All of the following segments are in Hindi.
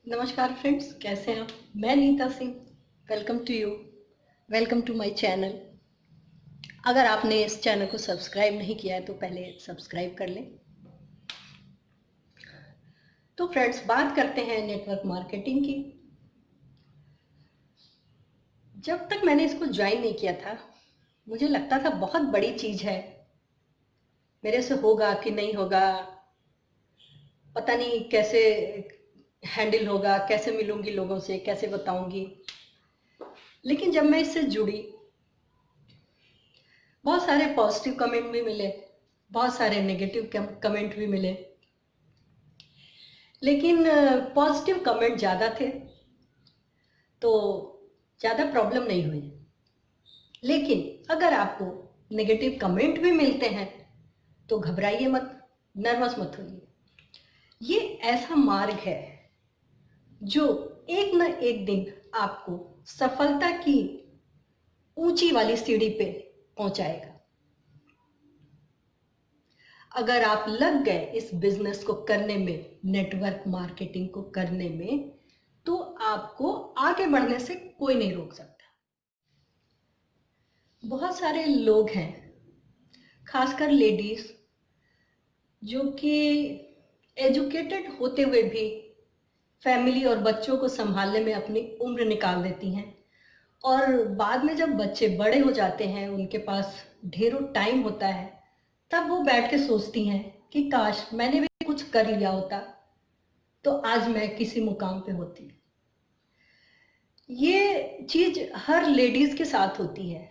नमस्कार फ्रेंड्स, कैसे हैं आप? मैं Nita Singh. Welcome to you. Welcome to my channel. अगर आपने इस चैनल को सब्सक्राइब नहीं किया है तो पहले सब्सक्राइब कर लें। तो फ्रेंड्स, बात करते हैं नेटवर्क मार्केटिंग की। जब तक मैंने इसको ज्वाइन नहीं किया था, मुझे लगता था बहुत बड़ी चीज़ है, मेरे से होगा कि नहीं होगा, पता नहीं कैसे हैंडल होगा, कैसे मिलूंगी लोगों से, कैसे बताऊंगी। लेकिन जब मैं इससे जुड़ी, बहुत सारे पॉजिटिव कमेंट भी मिले, बहुत सारे नेगेटिव कमेंट भी मिले। लेकिन पॉजिटिव कमेंट ज़्यादा थे तो ज़्यादा प्रॉब्लम नहीं हुई। लेकिन अगर आपको नेगेटिव कमेंट भी मिलते हैं तो घबराइए मत, नर्वस मत होइए। ये ऐसा मार्ग है जो एक न एक दिन आपको सफलता की ऊंची वाली सीढ़ी पे पहुंचाएगा। अगर आप लग गए इस बिजनेस को करने में, नेटवर्क मार्केटिंग को करने में, तो आपको आगे बढ़ने से कोई नहीं रोक सकता। बहुत सारे लोग हैं, खासकर लेडीज, जो कि एजुकेटेड होते हुए भी फैमिली और बच्चों को संभालने में अपनी उम्र निकाल देती हैं। और बाद में जब बच्चे बड़े हो जाते हैं, उनके पास ढेरों टाइम होता है, तब वो बैठ के सोचती हैं कि काश मैंने भी कुछ कर लिया होता तो आज मैं किसी मुकाम पे होती। ये चीज हर लेडीज के साथ होती है,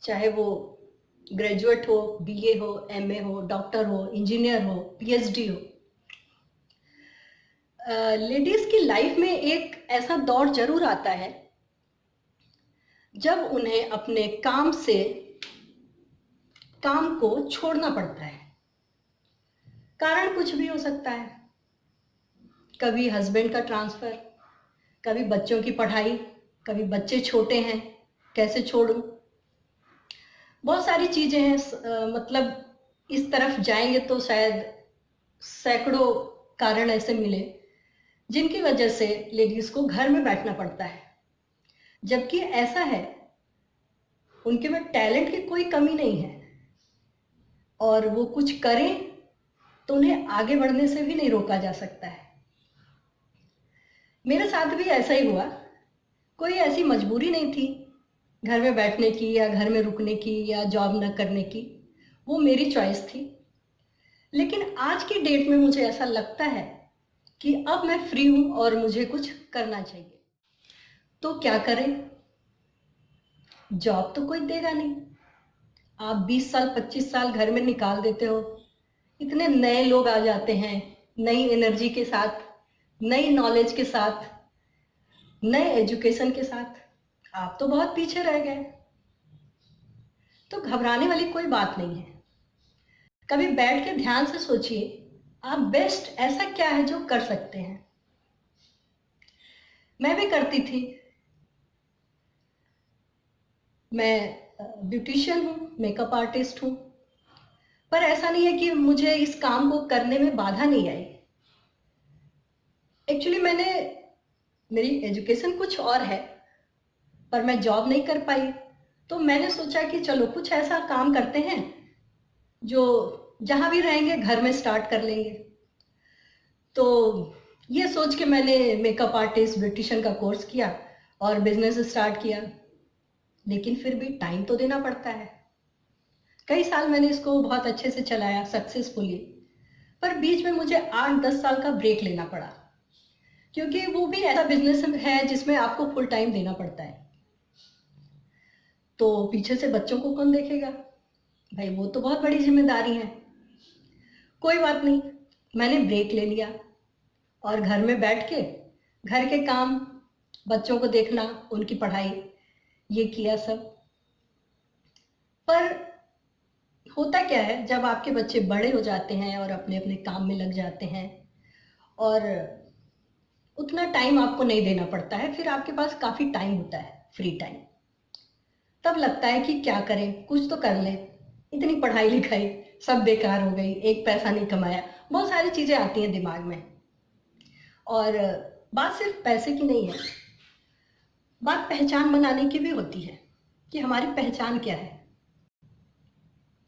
चाहे वो ग्रेजुएट हो, बीए हो, एमए हो, डॉक्टर हो, इंजीनियर हो, पीएचडी हो। लेडीज की लाइफ में एक ऐसा दौर जरूर आता है जब उन्हें अपने काम को छोड़ना पड़ता है। कारण कुछ भी हो सकता है, कभी हस्बैंड का ट्रांसफर, कभी बच्चों की पढ़ाई, कभी बच्चे छोटे हैं, कैसे छोड़ूं। बहुत सारी चीजें हैं। मतलब इस तरफ जाएंगे तो शायद सैकड़ों कारण ऐसे मिले जिनकी वजह से लेडीज को घर में बैठना पड़ता है। जबकि ऐसा है, उनके में टैलेंट की कोई कमी नहीं है और वो कुछ करें तो उन्हें आगे बढ़ने से भी नहीं रोका जा सकता है। मेरे साथ भी ऐसा ही हुआ। कोई ऐसी मजबूरी नहीं थी घर में बैठने की या घर में रुकने की या जॉब न करने की, वो मेरी चॉइस थी। लेकिन आज की डेट में मुझे ऐसा लगता है कि अब मैं फ्री हूं और मुझे कुछ करना चाहिए। तो क्या करें? जॉब तो कोई देगा नहीं। आप 20 साल 25 साल घर में निकाल देते हो, इतने नए लोग आ जाते हैं, नई एनर्जी के साथ, नई नॉलेज के साथ, नए एजुकेशन के साथ, आप तो बहुत पीछे रह गए। तो घबराने वाली कोई बात नहीं है। कभी बैठ के ध्यान से सोचिए, आप बेस्ट ऐसा क्या है जो कर सकते हैं। मैं भी करती थी। मैं ब्यूटिशियन हूँ, मेकअप आर्टिस्ट हूँ, पर ऐसा नहीं है कि मुझे इस काम को करने में बाधा नहीं आई। एक्चुअली मेरी एजुकेशन कुछ और है, पर मैं जॉब नहीं कर पाई। तो मैंने सोचा कि चलो कुछ ऐसा काम करते हैं जो जहां भी रहेंगे घर में स्टार्ट कर लेंगे। तो ये सोच के मैंने मेकअप आर्टिस्ट ब्यूटिशियन का कोर्स किया और बिजनेस स्टार्ट किया। लेकिन फिर भी टाइम तो देना पड़ता है। कई साल मैंने इसको बहुत अच्छे से चलाया सक्सेसफुली, पर बीच में मुझे 8-10 साल का ब्रेक लेना पड़ा, क्योंकि वो भी ऐसा बिजनेस है जिसमें आपको फुल टाइम देना पड़ता है। तो पीछे से बच्चों को कौन देखेगा? भाई वो तो बहुत बड़ी जिम्मेदारी है। कोई बात नहीं, मैंने ब्रेक ले लिया और घर में बैठ के घर के काम, बच्चों को देखना, उनकी पढ़ाई, ये किया सब। पर होता क्या है, जब आपके बच्चे बड़े हो जाते हैं और अपने अपने काम में लग जाते हैं और उतना टाइम आपको नहीं देना पड़ता है, फिर आपके पास काफ़ी टाइम होता है, फ्री टाइम। तब लगता है कि क्या करें, कुछ तो कर लें। इतनी पढ़ाई लिखाई सब बेकार हो गई, एक पैसा नहीं कमाया, बहुत सारी चीज़ें आती हैं दिमाग में। और बात सिर्फ पैसे की नहीं है, बात पहचान बनाने की भी होती है कि हमारी पहचान क्या है,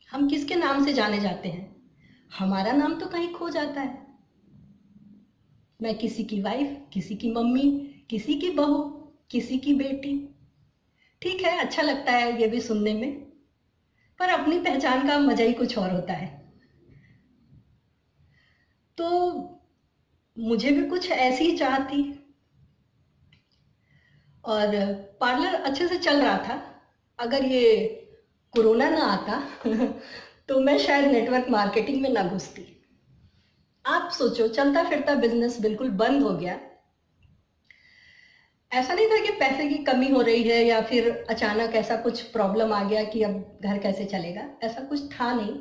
हम किसके नाम से जाने जाते हैं। हमारा नाम तो कहीं खो जाता है। मैं किसी की वाइफ, किसी की मम्मी, किसी की बहू, किसी की बेटी। ठीक है, अच्छा लगता है ये भी सुनने में, पर अपनी पहचान का मजा ही कुछ और होता है। तो मुझे भी कुछ ऐसी ही चाह थी और पार्लर अच्छे से चल रहा था। अगर ये कोरोना ना आता तो मैं शायद नेटवर्क मार्केटिंग में ना घुसती। आप सोचो, चलता फिरता बिजनेस बिल्कुल बंद हो गया। ऐसा नहीं था कि पैसे की कमी हो रही है या फिर अचानक ऐसा कुछ प्रॉब्लम आ गया कि अब घर कैसे चलेगा, ऐसा कुछ था नहीं।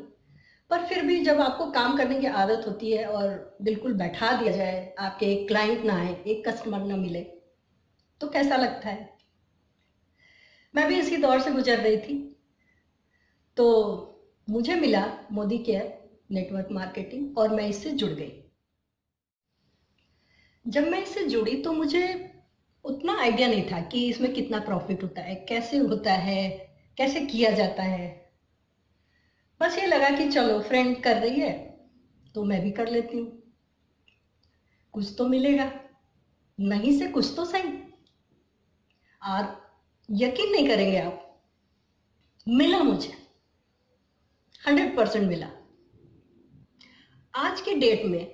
पर फिर भी जब आपको काम करने की आदत होती है और बिल्कुल बैठा दिया जाए, आपके एक क्लाइंट ना आए, एक कस्टमर ना मिले, तो कैसा लगता है। मैं भी इसी दौर से गुजर रही थी, तो मुझे मिला मोदी केयर नेटवर्क मार्केटिंग और मैं इससे जुड़ गई। जब मैं इससे जुड़ी तो मुझे उतना आइडिया नहीं था कि इसमें कितना प्रॉफिट होता है, कैसे होता है, कैसे किया जाता है। बस ये लगा कि चलो फ्रेंड कर रही है तो मैं भी कर लेती हूँ, कुछ तो मिलेगा, नहीं से कुछ तो सही। और यकीन नहीं करेंगे आप, मिला मुझे, 100% मिला। आज की डेट में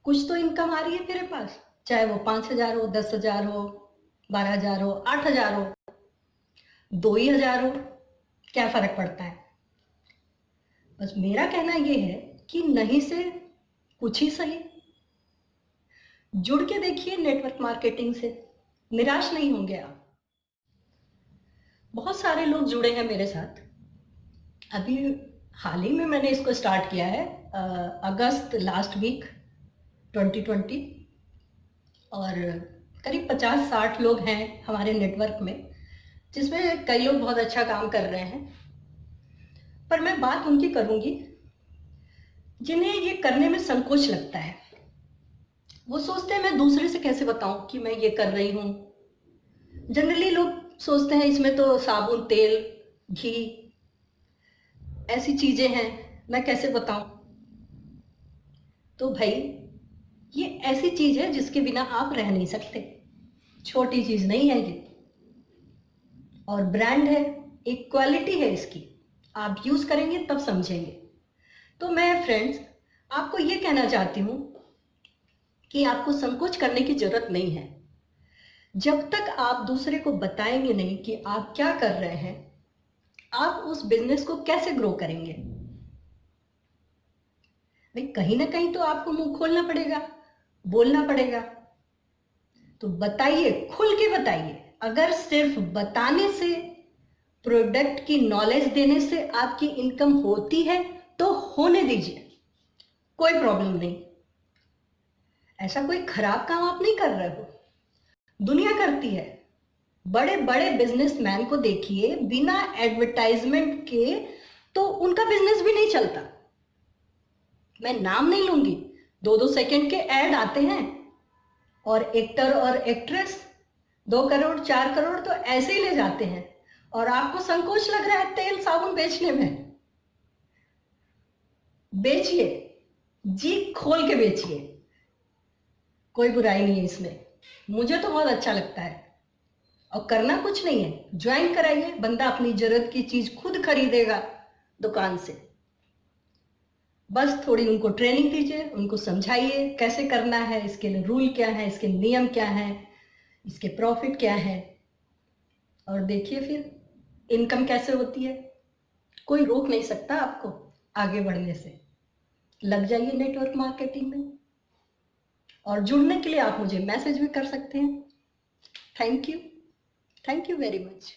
कुछ तो इनकम आ रही है मेरे पास, चाहे वो 5,000 हो, 10,000 हो, 12,000 हो, 8,000 हो, 2,000 हो, क्या फर्क पड़ता है। बस मेरा कहना ये है कि नहीं से कुछ ही सही, जुड़ के देखिए नेटवर्क मार्केटिंग से, निराश नहीं होंगे आप। बहुत सारे लोग जुड़े हैं मेरे साथ। अभी हाल ही में मैंने इसको स्टार्ट किया है, अगस्त लास्ट वीक 2020, और करीब 50-60 लोग हैं हमारे नेटवर्क में, जिसमें कई लोग बहुत अच्छा काम कर रहे हैं। पर मैं बात उनकी करूंगी जिन्हें ये करने में संकोच लगता है। वो सोचते हैं मैं दूसरे से कैसे बताऊं कि मैं ये कर रही हूं। जनरली लोग सोचते हैं इसमें तो साबुन, तेल, घी, ऐसी चीजें हैं, मैं कैसे बताऊं। तो भाई, ये ऐसी चीज है जिसके बिना आप रह नहीं सकते, छोटी चीज नहीं है ये, और ब्रांड है, एक क्वालिटी है इसकी, आप यूज करेंगे तब समझेंगे। तो मैं फ्रेंड्स आपको ये कहना चाहती हूँ कि आपको संकोच करने की जरूरत नहीं है। जब तक आप दूसरे को बताएंगे नहीं कि आप क्या कर रहे हैं, आप उस बिजनेस को कैसे ग्रो करेंगे। भाई, कहीं ना कहीं तो आपको मुंह खोलना पड़ेगा, बोलना पड़ेगा। तो बताइए, खुल के बताइए। अगर सिर्फ बताने से, प्रोडक्ट की नॉलेज देने से आपकी इनकम होती है तो होने दीजिए, कोई प्रॉब्लम नहीं। ऐसा कोई खराब काम आप नहीं कर रहे हो, दुनिया करती है। बड़े बड़े बिजनेसमैन को देखिए, बिना एडवर्टाइजमेंट के तो उनका बिजनेस भी नहीं चलता। मैं नाम नहीं लूंगी, 2-2 सेकंड के ऐड आते हैं और एक्टर और एक्ट्रेस 2 करोड़ 4 करोड़ तो ऐसे ही ले जाते हैं, और आपको संकोच लग रहा है तेल साबुन बेचने में। बेचिए, जी खोल के बेचिए, कोई बुराई नहीं है इसमें। मुझे तो बहुत अच्छा लगता है, और करना कुछ नहीं है, ज्वाइन कराइए, बंदा अपनी जरूरत की चीज खुद खरीदेगा दुकान से। बस थोड़ी उनको ट्रेनिंग दीजिए, उनको समझाइए कैसे करना है, इसके लिए रूल क्या है, इसके नियम क्या है, इसके प्रॉफिट क्या है, और देखिए फिर इनकम कैसे होती है। कोई रोक नहीं सकता आपको आगे बढ़ने से। लग जाइए नेटवर्क मार्केटिंग में, और जुड़ने के लिए आप मुझे मैसेज भी कर सकते हैं। Thank you, thank you very much.